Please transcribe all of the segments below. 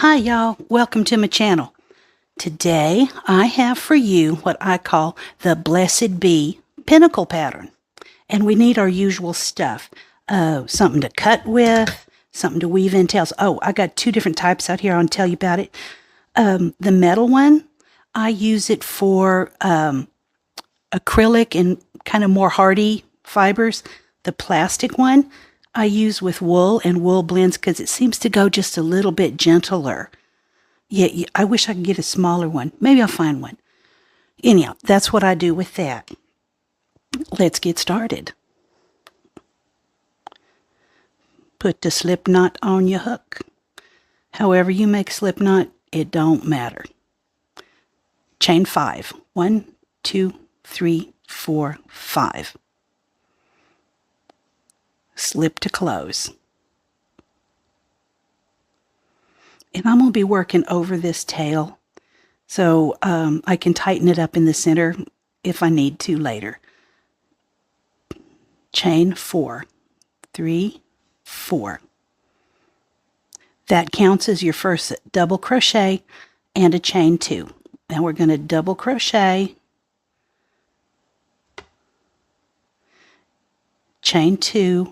Hi y'all, welcome to my channel. Today I have for you what I call the Blessed Bee pentacle pattern. And we need our usual stuff. Something to cut with, something to weave in tails. Oh, I got two different types out here. I'll tell you about it. The metal one, I use it for acrylic and kind of more hardy fibers. The plastic one, I use with wool and wool blends because it seems to go just a little bit gentler. Yeah, I wish I could get a smaller one. Maybe I'll find one. Anyhow, that's what I do with that. Let's get started. Put the slip knot on your hook. However you make slip knot, it don't matter. Chain 5. 1, 2, 3, 4, 5. Slip to close. And I'm going to be working over this tail so I can tighten it up in the center if I need to later. Chain 4. 3, 4. That counts as your first double crochet and a chain 2. Now we're going to double crochet, chain 2,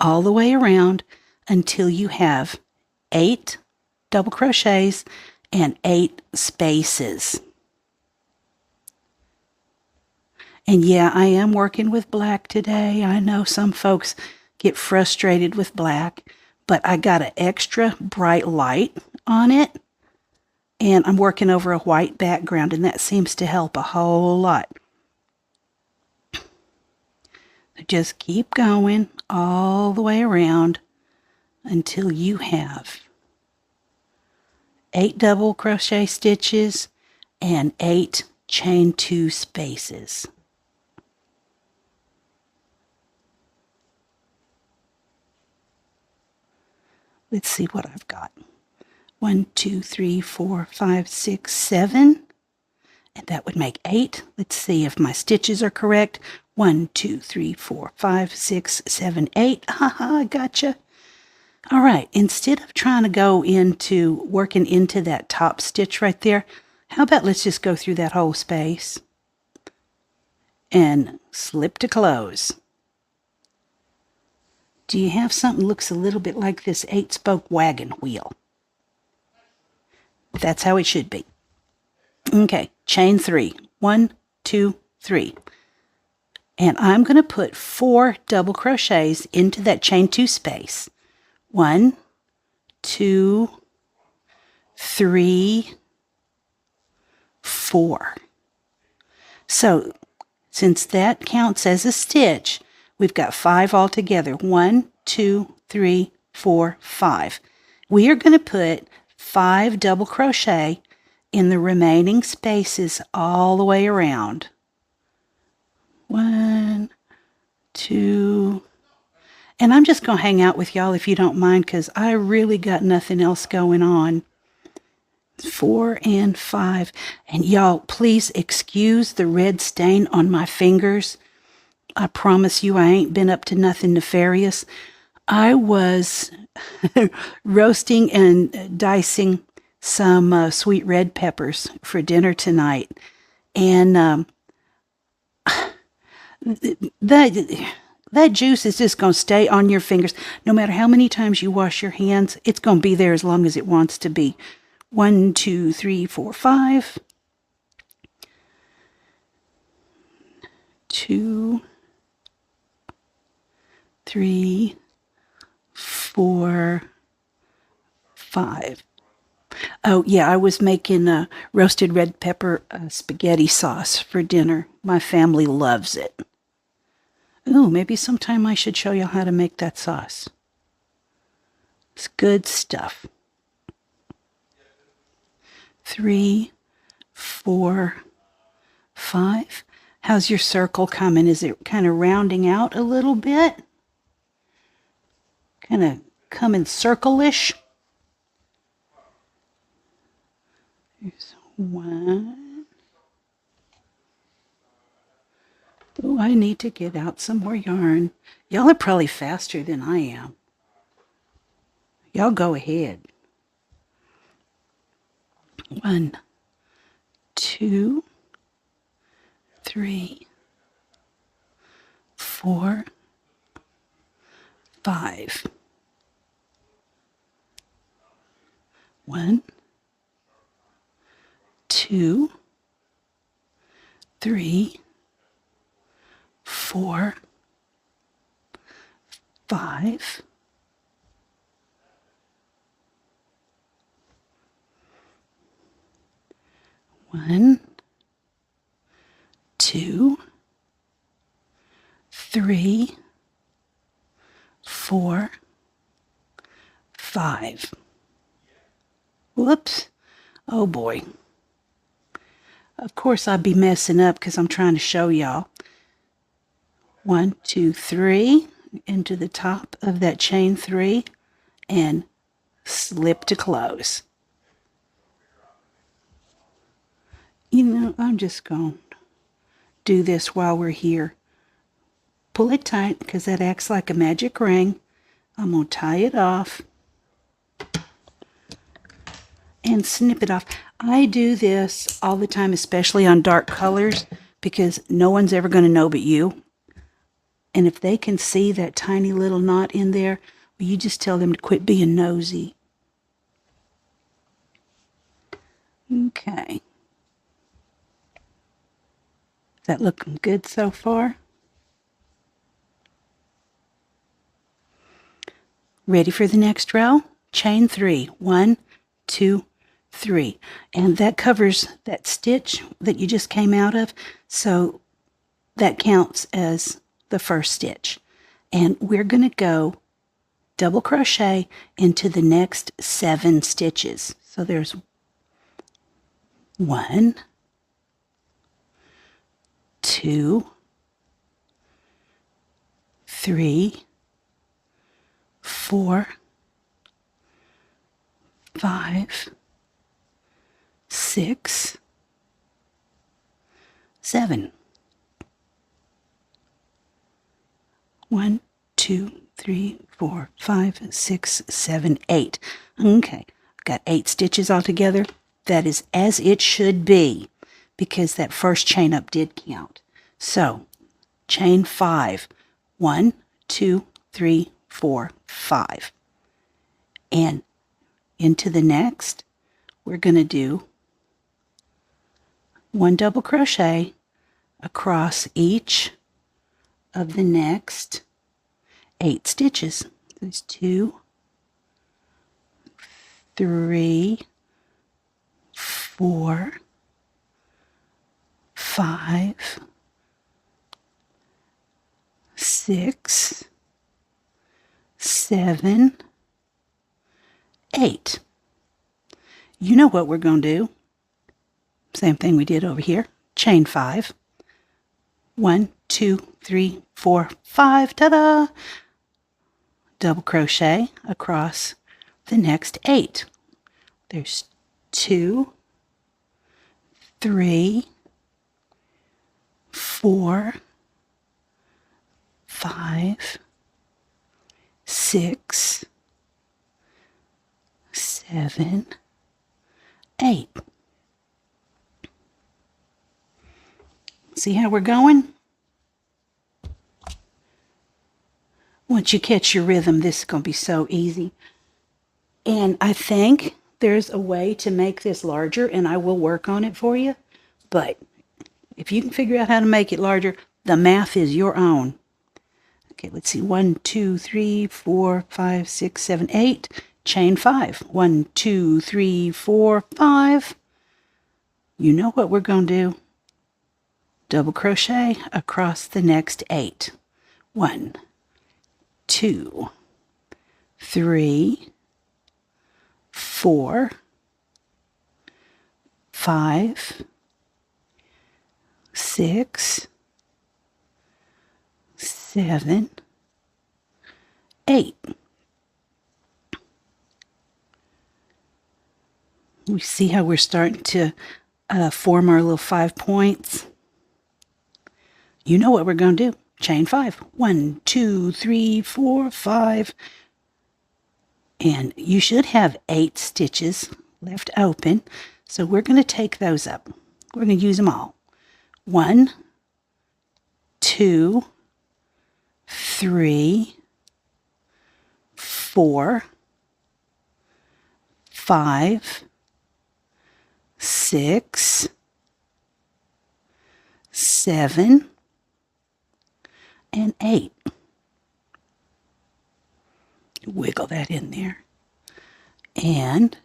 all the way around until you have 8 double crochets and 8 spaces. And yeah, I am working with black today. I know some folks get frustrated with black, but I got an extra bright light on it, and I'm working over a white background, and that seems to help a whole lot. Just keep going all the way around until you have 8 double crochet stitches and 8 chain 2 spaces. Let's see what I've got. 1, 2, 3, 4, 5, 6, 7. And that would make 8. Let's see if my stitches are correct. 1, 2, 3, 4, 5, 6, 7, 8. Haha, I gotcha. All right, instead of trying to go into working into that top stitch right there, how about let's just go through that whole space and slip to close. Do you have something that looks a little bit like this 8-spoke wagon wheel? That's how it should be. Okay, chain 3. 1, 2, 3. And I'm going to put 4 double crochets into that chain 2 space. 1, 2, 3, 4. So, since that counts as a stitch, we've got 5 altogether. 1, 2, 3, 4, 5. We are going to put 5 double crochet in the remaining spaces all the way around. 1, 2, and I'm just going to hang out with y'all if you don't mind, because I really got nothing else going on. 4 and 5. And y'all, please excuse the red stain on my fingers. I promise you I ain't been up to nothing nefarious. I was roasting and dicing some sweet red peppers for dinner tonight. And that juice is just going to stay on your fingers. No matter how many times you wash your hands, it's going to be there as long as it wants to be. 1, 2, 3, 4, 5. 2, 3, 4, 5. Oh, yeah, I was making a roasted red pepper spaghetti sauce for dinner. My family loves it. Ooh, maybe sometime I should show you how to make that sauce. It's good stuff. 3, 4, 5. How's your circle coming? Is it kind of rounding out a little bit? Kind of coming circle-ish? Here's 1. Oh, I need to get out some more yarn. Y'all are probably faster than I am. Y'all go ahead. 1, 2, 3, 4, 5. 1, 2, 3, 4, 5. 1, 2, 3, 4, 5. Whoops. Oh boy. Of course I'd be messing up because I'm trying to show y'all. 1, 2, 3 into the top of that chain 3 and slip to close. You know, I'm just going to do this while we're here. Pull it tight because that acts like a magic ring. I'm going to tie it off and snip it off. I do this all the time, especially on dark colors, because no one's ever going to know but you. And if they can see that tiny little knot in there, well, you just tell them to quit being nosy. Okay. Is that looking good so far? Ready for the next row? Chain 3. 1, 2, 3. And that covers that stitch that you just came out of. So that counts as the first stitch. And we're going to go double crochet into the next 7 stitches. So there's 1, 2, 3, 4, 5, 6, 7. 1, 2, 3, 4, 5, 6, 7, 8. Okay, got 8 stitches all together. That is as it should be because that first chain up did count. So, chain 5. 1, 2, 3, 4, 5. And into the next, we're going to do 1 double crochet across each of the next 8 stitches. There's 2, 3, 4, 5, 6, 7, 8. You know what we're going to do. Same thing we did over here. Chain 5. 1, 2, 3, 4, 5. Ta-da! Double crochet across the next 8. There's 2, 3, 4, 5, 6, 7, 8. See how we're going? Once you catch your rhythm, this is going to be so easy. And I think there's a way to make this larger, and I will work on it for you. But if you can figure out how to make it larger, the math is your own. Okay, let's see. 1, 2, 3, 4, 5, 6, 7, 8. Chain 5. 1, 2, 3, 4, 5. You know what we're going to do. Double crochet across the next 8. 1, 2, 3, 4, 5, 6, 7, 8. We see how we're starting to form our little 5 points. You know what we're going to do. Chain 5. 1, 2, 3, 4, 5. And you should have 8 stitches left open. So we're going to take those up. We're going to use them all. 1, 2, 3, 4, 5, 6, 7, and 8. Wiggle that in there. And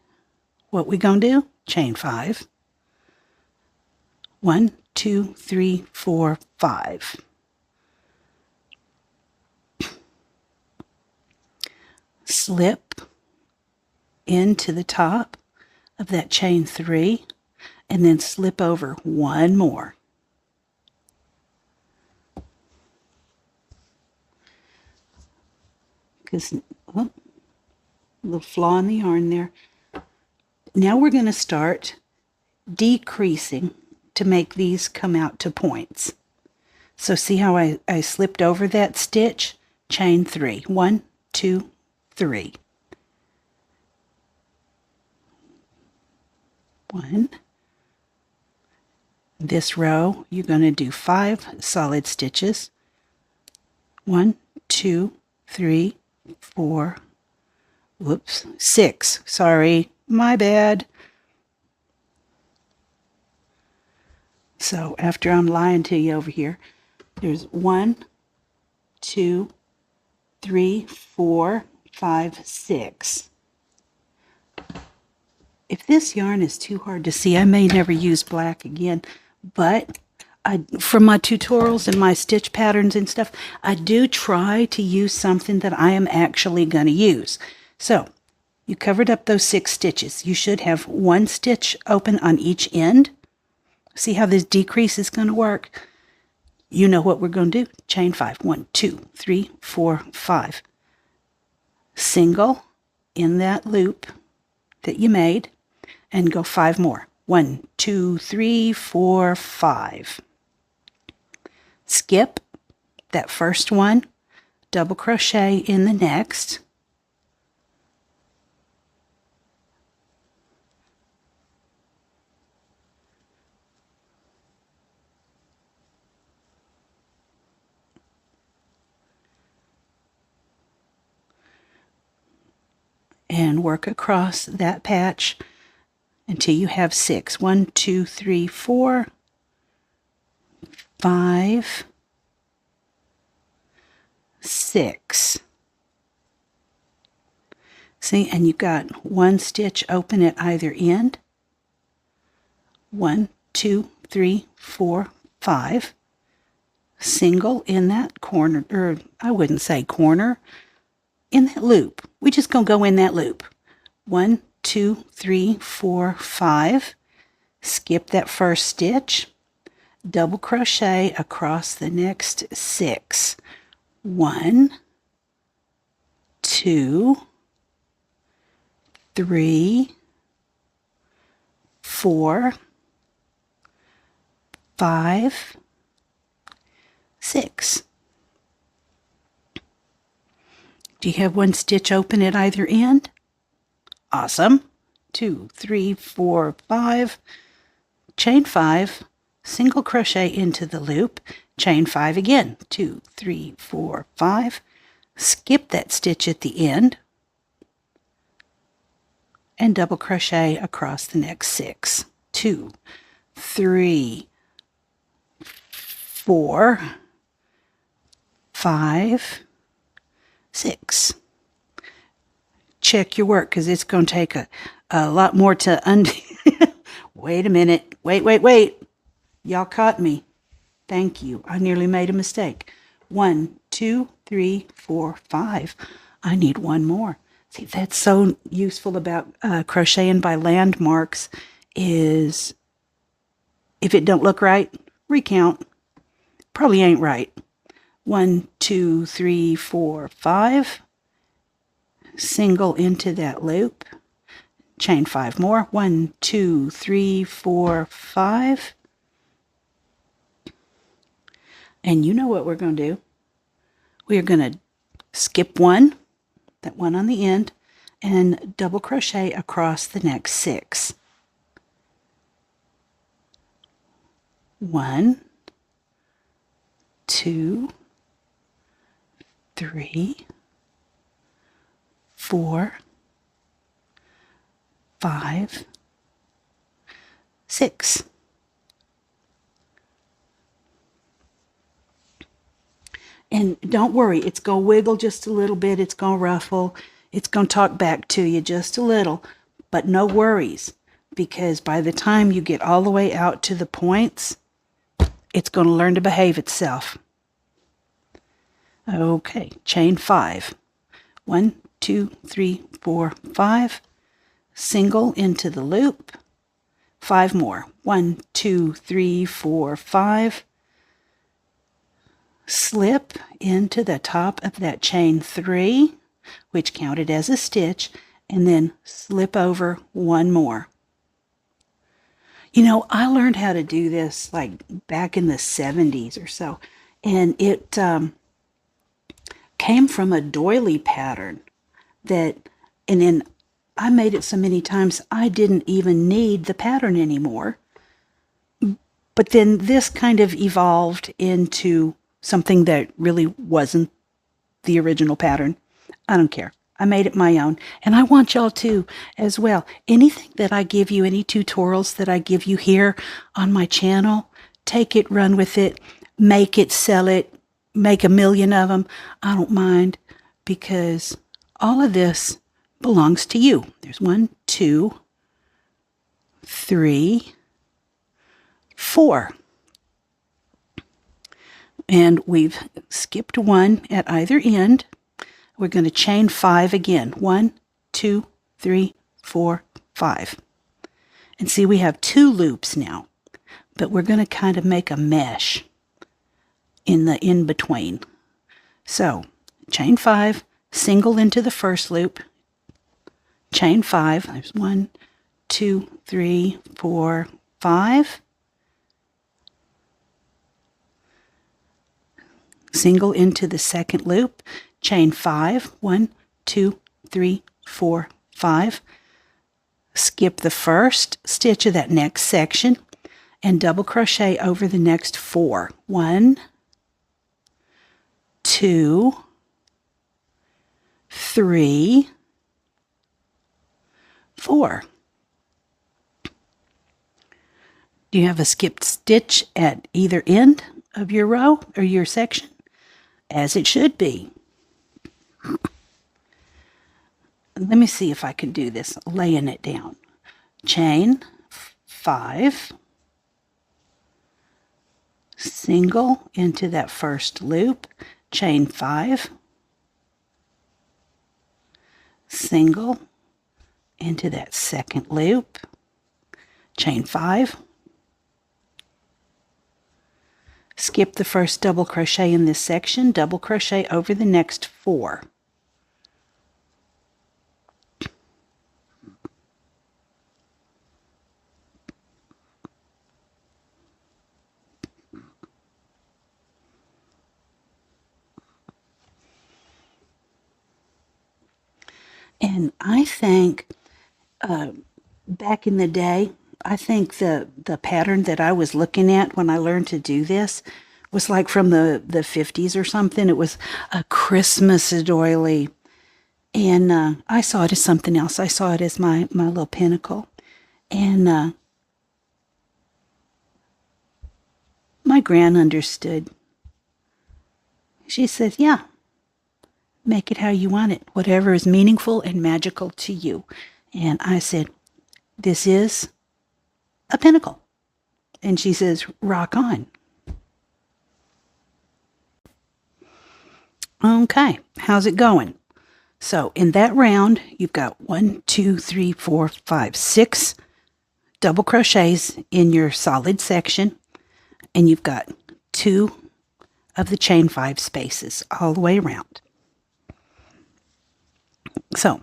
what we gonna do? Chain 5. 1, 2, 3, 4, 5. Slip into the top of that chain 3 and then slip over one more. Because a little flaw in the yarn there. Now we're going to start decreasing to make these come out to points. So see how I slipped over that stitch? Chain 3. 1, 2, 3. 1. This row, you're going to do 5 solid stitches. 1, 2, 3, 4, whoops, 6. Sorry, my bad. So after I'm lying to you over here, there's 1, 2, 3, 4, 5, 6. If this yarn is too hard to see, I may never use black again, but from my tutorials and my stitch patterns and stuff, I do try to use something that I am actually going to use. So you covered up those 6 stitches. You should have 1 stitch open on each end. See how this decrease is going to work? You know what we're going to do. Chain 5. 1, 2, 3, 4, 5. Single in that loop that you made and go 5 more. 1, 2, 3, 4, 5. Skip that first one, double crochet in the next. And work across that patch until you have 6. 1, 2, 3, 4, 5, 6. See, and you've got 1 stitch open at either end. 1, 2, 3, 4, 5. Single in that corner, or I wouldn't say corner, in that loop. We're just going to go in that loop. 1, 2, 3, 4, 5. Skip that first stitch. Double crochet across the next 6. 1, 2, 3, 4, 5, 6. Do you have 1 stitch open at either end? Awesome. 2, 3, 4, 5. Chain 5. Single crochet into the loop, chain 5 again, 2, 3, 4, 5, skip that stitch at the end, and double crochet across the next 6, 2, 3, 4, 5, 6. Check your work because it's going to take a lot more to undo. Wait a minute. Wait. Y'all caught me. Thank you. I nearly made a mistake. 1, 2, 3, 4, 5. I need 1 more. See, that's so useful about crocheting by landmarks is if it don't look right, recount. Probably ain't right. 1, 2, 3, 4, 5. Single into that loop. Chain 5 more. 1, 2, 3, 4, 5. And you know what we're going to do. We are going to skip 1, that one on the end, and double crochet across the next 6. 1, 2, 3, 4, 5, 6. And don't worry, it's going to wiggle just a little bit, it's going to ruffle, it's going to talk back to you just a little, but no worries, because by the time you get all the way out to the points, it's going to learn to behave itself. Okay, chain 5. 1, 2, 3, 4, 5. Single into the loop. 5 more. 1, 2, 3, 4, 5. Slip into the top of that chain 3, which counted as a stitch, and then slip over 1 more. You know, I learned how to do this like back in the 70s or so, and it came from a doily pattern and then I made it so many times I didn't even need the pattern anymore. But then this kind of evolved into something that really wasn't the original pattern. I don't care. I made it my own. And I want y'all to as well. Anything that I give you, any tutorials that I give you here on my channel, take it, run with it, make it, sell it, make a million of them. I don't mind, because all of this belongs to you. There's 1, 2, 3, 4. And we've skipped 1 at either end. We're going to chain 5 again. 1, 2, 3, 4, 5. And see, we have 2 loops now, but we're going to kind of make a mesh in the in-between. So, chain 5, single into the first loop, chain 5, there's 1, 2, 3, 4, 5, single into the second loop, chain 5, 1, 2, 3, 4, 5, skip the first stitch of that next section, and double crochet over the next 4. 1, 2, 3, 4. Do you have a skipped stitch at either end of your row or your section? As it should be. Let me see if I can do this, laying it down. Chain 5, single into that first loop, chain 5, single into that second loop, chain 5, skip the first double crochet in this section, double crochet over the next 4. And I think back in the day, I think the pattern that I was looking at when I learned to do this was like from the 50s or something. It was a Christmas doily. And I saw it as something else. I saw it as my little pentacle. And my gran understood. She said, yeah, make it how you want it. Whatever is meaningful and magical to you. And I said, this is a pentacle. And she says, rock on. Okay, how's it going? So in that round, you've got 1, 2, 3, 4, 5, 6 double crochets in your solid section. And you've got 2 of the chain 5 spaces all the way around. So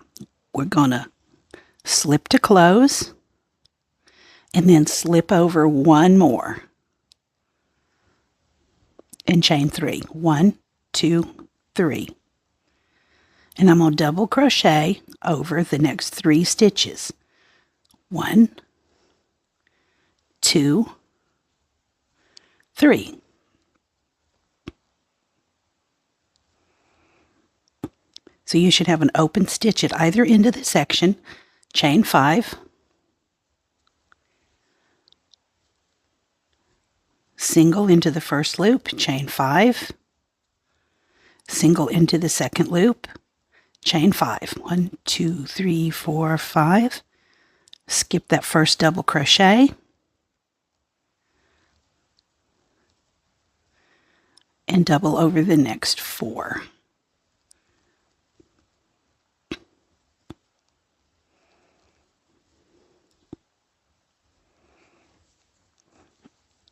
we're going to slip to close and then slip over 1 more and chain 3. 1, 2, 3. And I'm going to double crochet over the next 3 stitches. 1, 2, 3. So you should have an open stitch at either end of the section. Chain 5, single into the first loop, chain 5, single into the second loop, chain 5. 1, 2, 3, 4, 5. Skip that first double crochet, and double over the next 4.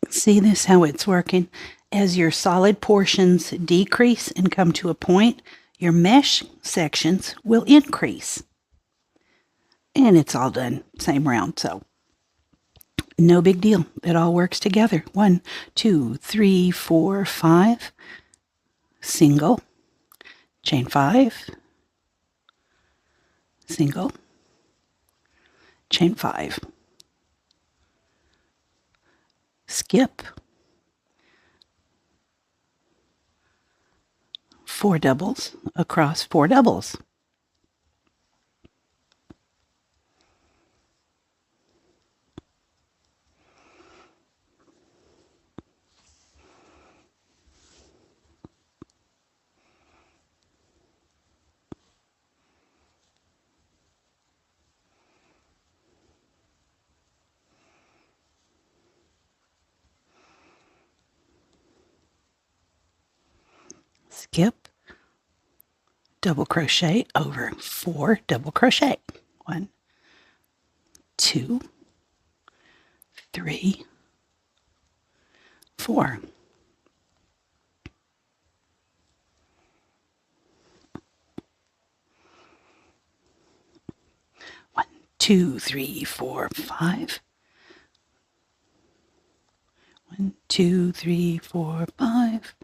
See this, how it's working? As your solid portions decrease and come to a point, your mesh sections will increase. And it's all done same round, so no big deal. It all works together. 1, 2, 3, 4, 5. Single, chain 5, single, chain 5. Skip, 4 doubles across 4 doubles. Skip, double crochet over 4 double crochet. 1, 2, 3, 4. 1, 2, 3, 4, 5. 1, 2, 3, 4, 5.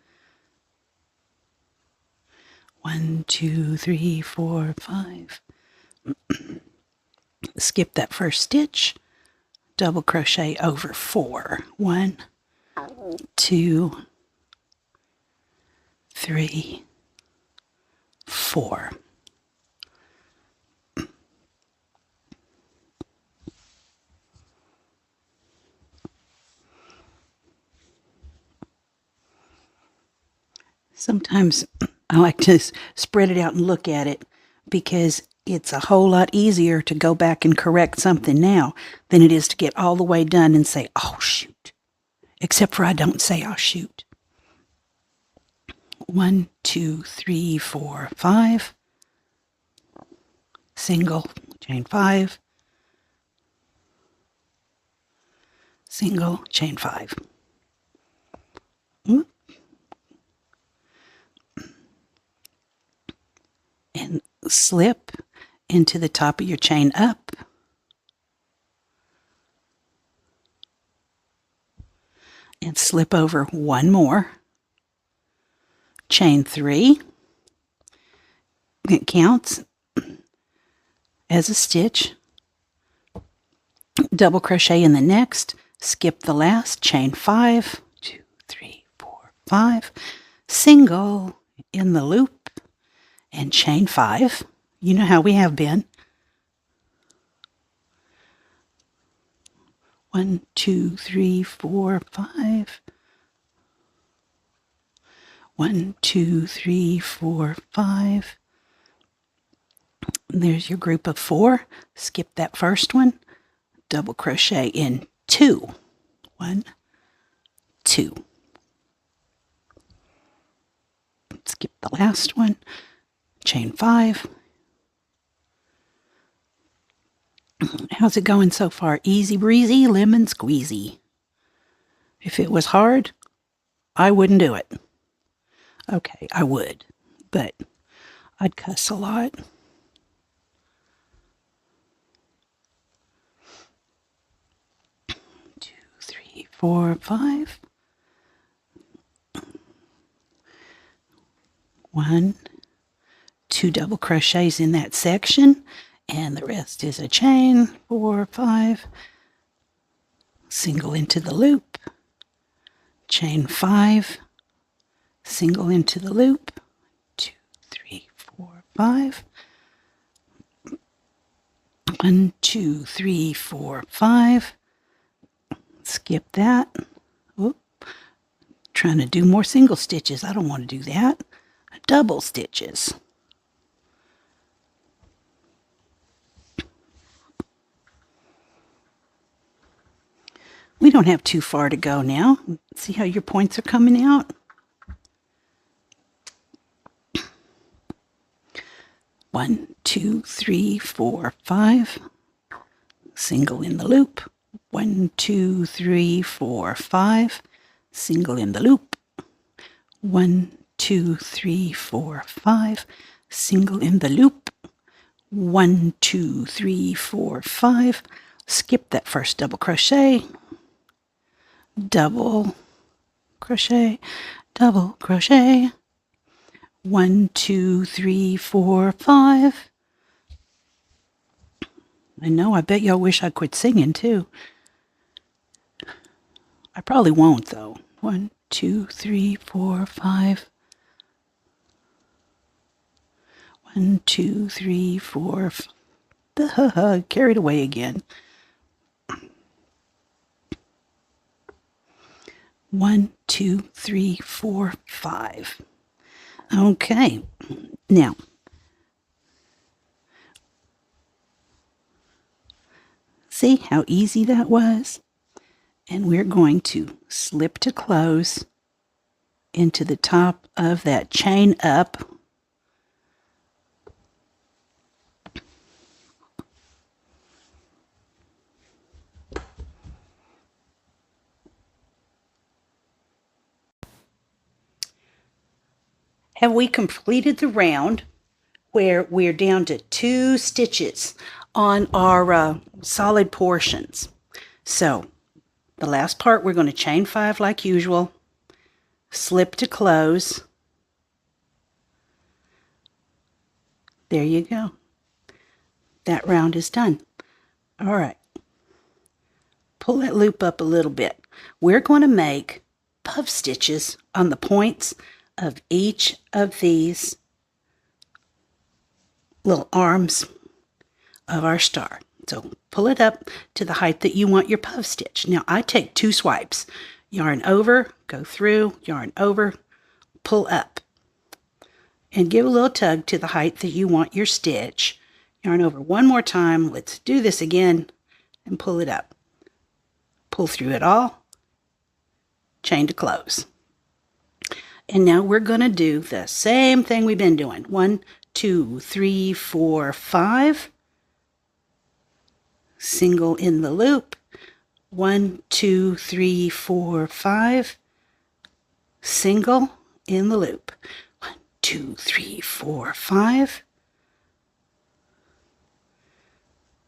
1, 2, 3, 4, 5. Skip that first stitch, double crochet over 4. 1, 2, 3, 4. Sometimes I like to spread it out and look at it because it's a whole lot easier to go back and correct something now than it is to get all the way done and say, oh, shoot. Except for I don't say, oh, shoot. 1, 2, 3, 4, 5. Single, chain 5. Single, chain 5. And slip into the top of your chain up. And slip over 1 more. Chain 3. It counts as a stitch. Double crochet in the next. Skip the last. Chain 5. 2, 3, 4, 5. Single in the loop. And chain 5. You know how we have been. 1, 2, 3, 4, 5. 1, 2, 3, 4, 5. And there's your group of 4. Skip that first one. Double crochet in 2. 1, 2. Skip the last one. Chain 5. How's it going so far? Easy breezy, lemon squeezy. If it was hard, I wouldn't do it. Okay, I would, but I'd cuss a lot. Two, 3, 4, 5. 1, 2 double crochets in that section, and the rest is a chain, 4, 5, single into the loop, chain 5, single into the loop, 2, 3, 4, 5, 1, 2, 3, 4, 5, skip that. Oop. Trying to do more single stitches. I don't want to do that. Double stitches. We don't have too far to go now. See how your points are coming out? One, 2, 3, 4, 5. Single in the loop. 1, 2, 3, 4, 5. Single in the loop. 1, 2, 3, 4, 5. Single in the loop. 1, 2, 3, 4, 5. Skip that first double crochet. Double crochet, double crochet. 1, 2, 3, 4, 5. I know, I bet y'all wish I quit singing too. I probably won't though. 1, 2, 3, 4, 5. 1, 2, 3, 4. Carried away again. 1, 2, 3, 4, 5. Okay, now see how easy that was? And we're going to slip to close into the top of that chain up. Have we completed the round where we're down to 2 stitches on our solid portions? So the last part we're going to chain 5 like usual, slip to close. There you go. That round is done. All right. Pull that loop up a little bit. We're going to make puff stitches on the points of each of these little arms of our star. So pull it up to the height that you want your puff stitch. Now I take 2 swipes. Yarn over, go through, yarn over, pull up. And give a little tug to the height that you want your stitch. Yarn over one more time. Let's do this again and pull it up. Pull through it all, chain to close. And now we're going to do the same thing we've been doing. 1, 2, 3, 4, 5. Single in the loop. 1, 2, 3, 4, 5. Single in the loop. 1, 2, 3, 4, 5.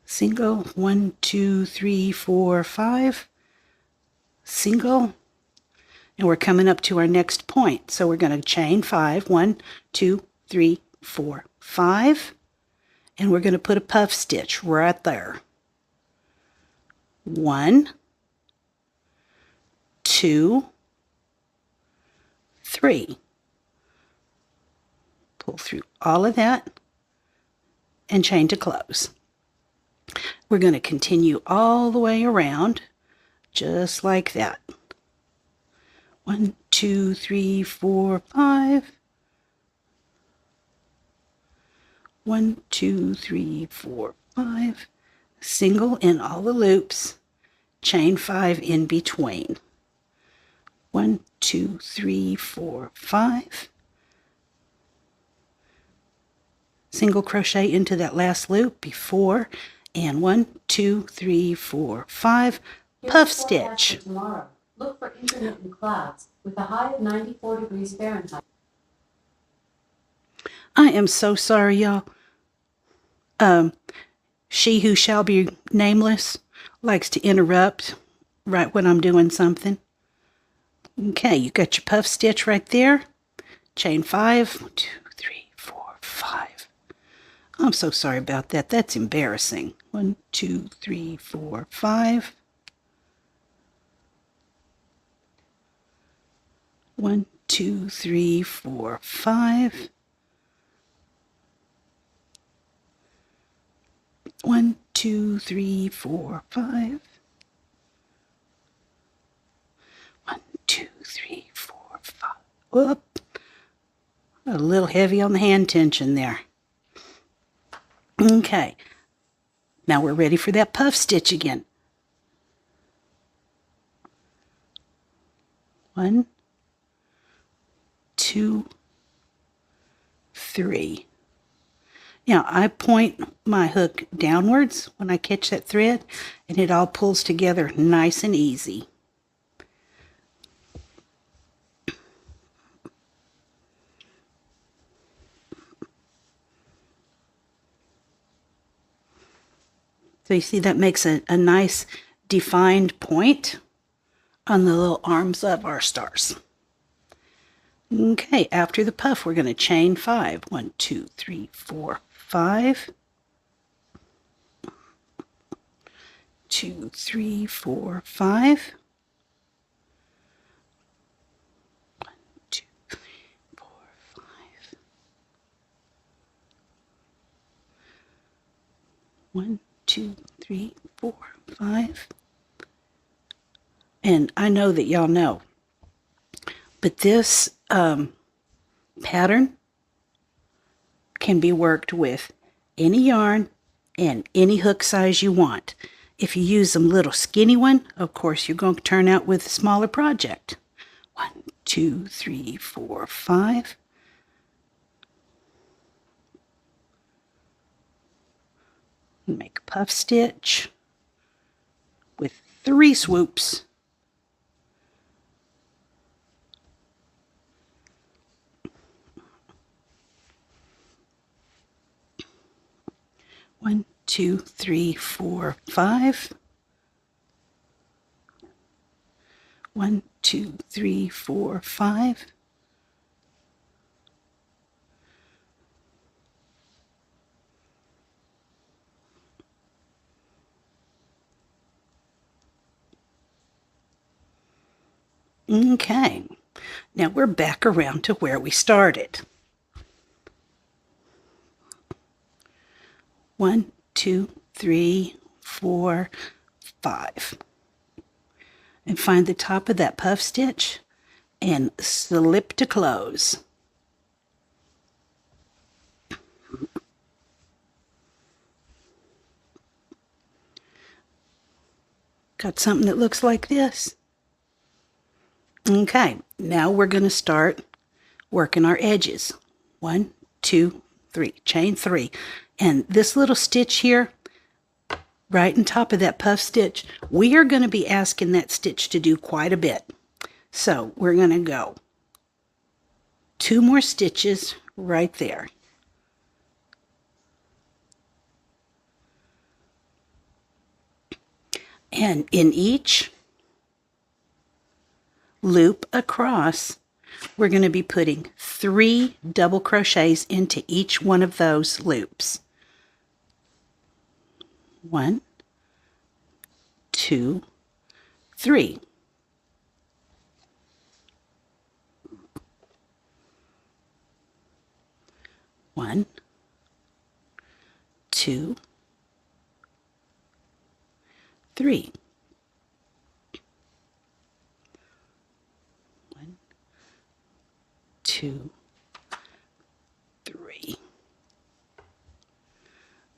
Single. 1, 2, 3, 4, 5. Single. And we're coming up to our next point. So we're going to chain 5. 1, 2, 3, 4, 5. And we're going to put a puff stitch right there. 1, 2, 3. Pull through all of that and chain to close. We're going to continue all the way around just like that. 1, 2, 3, 4, 5. 1, 2, 3, 4, 5. Single in all the loops, chain 5 in between. 1, 2, 3, 4, 5. Single crochet into that last loop before, and 1, 2, 3, 4, 5. Puff stitch. Tomorrow. Look for intermittent clouds with a high of 94 degrees Fahrenheit. I am so sorry, y'all. She who shall be nameless likes to interrupt right when I'm doing something. Okay, you got your puff stitch right there. Chain 5. 1, 2, 3, 4, 5. I'm so sorry about that. That's embarrassing. 1, 2, 3, 4, 5. 1, 2, 3, 4, 5. 1, 2, 3, 4, 5. 1, 2, 3, 4, 5. Whoop. A little heavy on the hand tension there. Okay. Now we're ready for that puff stitch again. 1, 2, 3. Now I point my hook downwards when I catch that thread, and it all pulls together nice and easy. So you see that makes a nice defined point on the little arms of our stars. Okay, after the puff, we're going to chain 5. 1, 2, 3, 4, 5. 2, 3, 4, 5. 1, 2, 3, 4, 5. 1, 2, 3, 4, 5. And I know that y'all know, but this pattern can be worked with any yarn and any hook size you want. If you use a little skinny one, of course, you're going to turn out with a smaller project. 1, 2, 3, 4, 5. Make a puff stitch with 3 swoops. One, 2, 3, 4, 5. 1, 2, 3, 4, 5. Okay, now we're back around to where we started. 1, 2, 3, 4, 5. And find the top of that puff stitch and slip to close. Got something that looks like this. Okay, now we're going to start working our edges. 1, 2, 3, chain 3. And this little stitch here, right on top of that puff stitch, we are going to be asking that stitch to do quite a bit. So we're going to go 2 more stitches right there. And in each loop across, we're going to be putting 3 double crochets into each one of those loops. 1, 2, 3. 1, 2, 3. 1, 2, 3.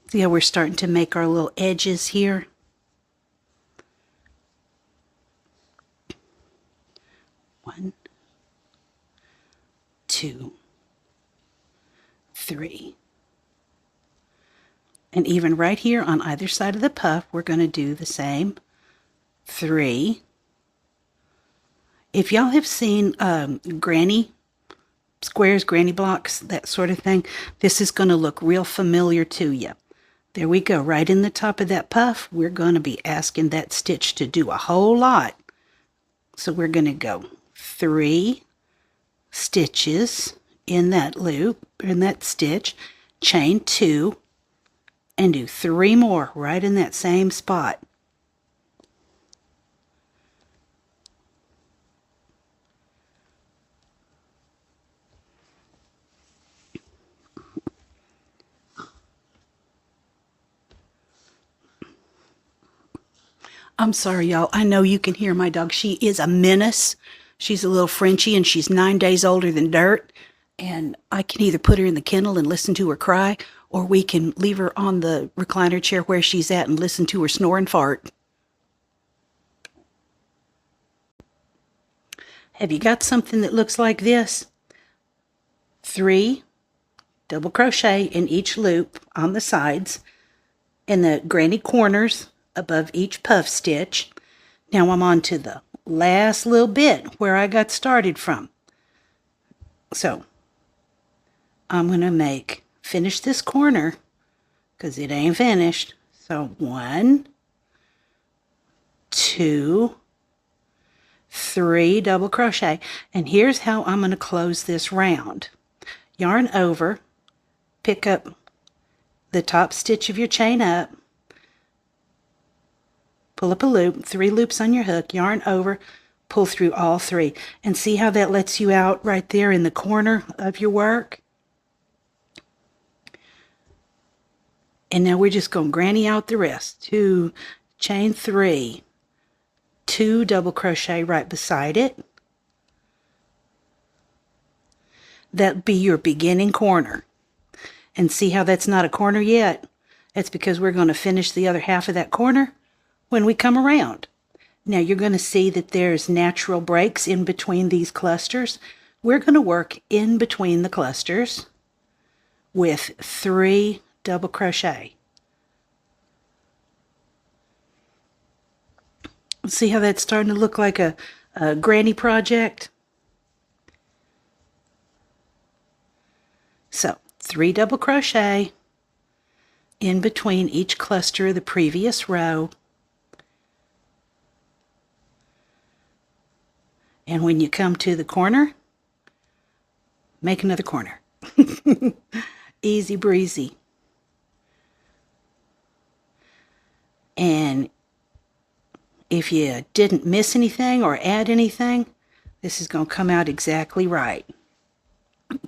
See how we're starting to make our little edges here? One, 2, 3. And even right here on either side of the puff, we're going to do the same. 3. If y'all have seen granny squares, granny blocks, that sort of thing, this is going to look real familiar to you. There we go, right in the top of that puff, we're going to be asking that stitch to do a whole lot. So we're going to go 3 stitches in that loop, in that stitch, chain 2, and do 3 more right in that same spot. I'm sorry, y'all. I know you can hear my dog. She is a menace. She's a little Frenchie, and she's 9 days older than dirt. And I can either put her in the kennel and listen to her cry, or we can leave her on the recliner chair where she's at and listen to her snore and fart. Have you got something that looks like this? 3 double crochet in each loop on the sides and the granny corners above each puff stitch. Now I'm on to the last little bit where I got started from. So I'm going to finish this corner because it ain't finished. So 1, 2, 3 double crochet. And here's how I'm going to close this round. Yarn over, pick up the top stitch of your chain up, pull up a loop, 3 loops on your hook, yarn over, pull through all 3. And see how that lets you out right there in the corner of your work? And now we're just going to granny out the rest. 2, chain 3, 2 double crochet right beside it. That'll be your beginning corner. And see how that's not a corner yet? That's because we're going to finish the other half of that corner when we come around. Now you're going to see that there's natural breaks in between these clusters. We're going to work in between the clusters with 3 double crochet. See how that's starting to look like a granny project? So 3 double crochet in between each cluster of the previous row. And when you come to the corner, make another corner. Easy breezy. And if you didn't miss anything or add anything, this is going to come out exactly right.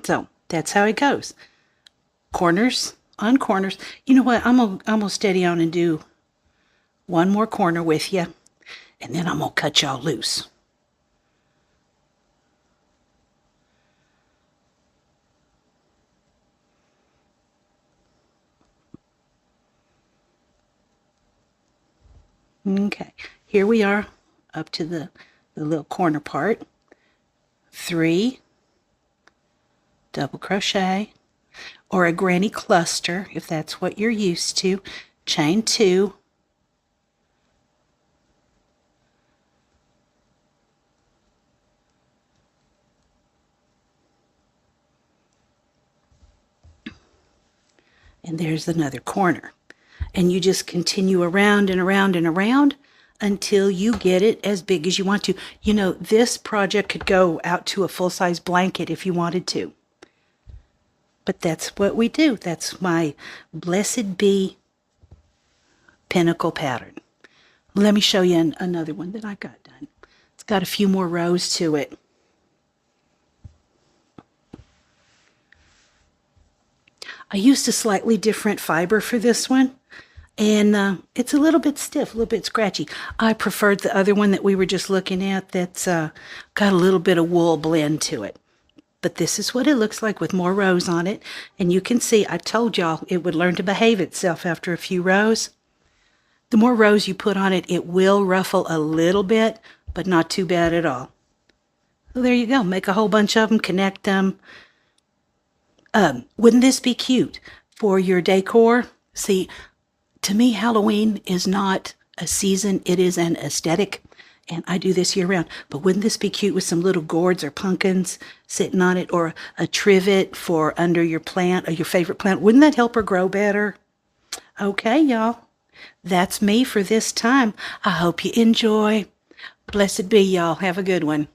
So that's how it goes. Corners on corners. You know what? I'm gonna steady on and do one more corner with you, and then I'm going to cut y'all loose. Okay, here we are up to the little corner part. 3 double crochet, or a granny cluster if that's what you're used to. Chain 2, and there's another corner. And you just continue around and around and around until you get it as big as you want to. You know, this project could go out to a full-size blanket if you wanted to. But that's what we do. That's my Blessed Bee pentacle pattern. Let me show you another one that I got done. It's got a few more rows to it. I used a slightly different fiber for this one, and it's a little bit stiff, a little bit scratchy. I preferred the other one that we were just looking at that's got a little bit of wool blend to it. But this is what it looks like with more rows on it. And you can see, I told y'all it would learn to behave itself after a few rows. The more rows you put on it, it will ruffle a little bit, but not too bad at all. So there you go. Make a whole bunch of them, connect them. Wouldn't this be cute for your decor? See, to me, Halloween is not a season, it is an aesthetic. And I do this year round. But wouldn't this be cute with some little gourds or pumpkins sitting on it, or a trivet for under your plant or your favorite plant? Wouldn't that help her grow better? Okay, y'all. That's me for this time. I hope you enjoy. Blessed be, y'all. Have a good one.